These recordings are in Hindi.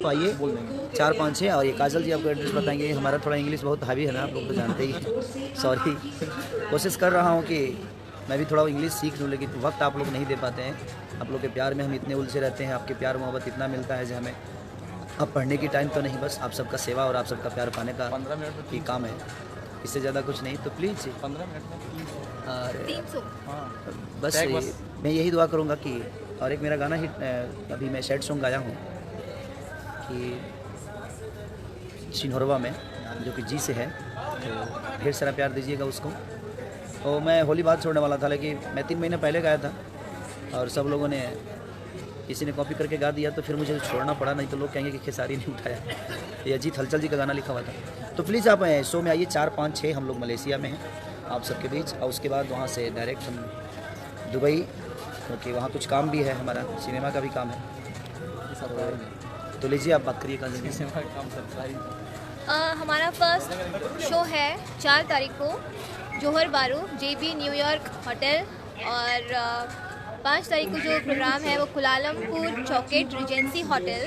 तो आइए 456 और ये काजल जी आपको एड्रेस बताएंगे। हमारा थोड़ा इंग्लिश बहुत हावी है ना, आप लोग तो जानते ही हैं। सॉरी, कोशिश कर रहा हूँ कि मैं भी थोड़ा इंग्लिश सीख लूँ, लेकिन वक्त आप लोग नहीं दे पाते हैं। आप लोग के प्यार में हम इतने उलझे रहते हैं, आपके प्यार मोहब्बत इतना मिलता है जो हमें अब पढ़ने की टाइम तो नहीं, बस आप सबका सेवा और आप सबका प्यार पाने का 15 मिनट ही काम है, इससे ज़्यादा कुछ नहीं। तो प्लीज़ 15 मिनट में और 300। बस मैं यही दुआ करूँगा कि, और एक मेरा गाना ही अभी मैं सैड सॉन्ग गाया हूँ कि सिन्होरवा में, जो कि जी से है, तो ढेर सारा प्यार दीजिएगा उसको। तो मैं होली बाद छोड़ने वाला था, लेकिन मैं 3 महीने पहले गाया था और सब लोगों ने, किसी ने कॉपी करके गा दिया, तो फिर मुझे छोड़ना पड़ा, नहीं तो लोग कहेंगे कि खेसारी नहीं उठाया। ये अजीत हलचल जी का गाना लिखा हुआ था। तो प्लीज़ आप शो में आइए, 4, 5, 6 हम लोग मलेशिया में हैं आप सबके बीच, और उसके बाद वहाँ से डायरेक्ट हम दुबई, क्योंकि वहाँ कुछ काम भी है, हमारा सिनेमा का भी काम है। तो लीजिए आप बात करिए हमारा फर्स्ट शो है 4 तारीख को जोहर बारू JB न्यूयॉर्क होटल, और 5 तारीख को जो प्रोग्राम है वो कुलालमपुर चौकेट रिजेंसी होटल,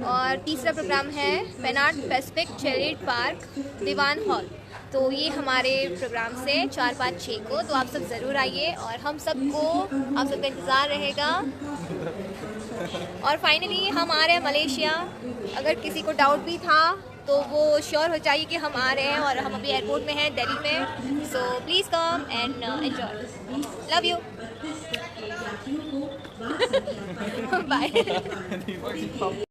और तीसरा प्रोग्राम है पेनाट पैसिफिक चैरिट पार्क दीवान हॉल। तो ये हमारे प्रोग्राम से 4, 5, 6 को, तो आप सब ज़रूर आइए और हम सबको आप सबका इंतज़ार रहेगा। और फाइनली हम आ रहे हैं मलेशिया। अगर किसी को डाउट भी था तो वो श्योर हो जाइए कि हम आ रहे हैं, और हम अभी एयरपोर्ट में हैं दिल्ली में। So please come and enjoy. Love you. Bye.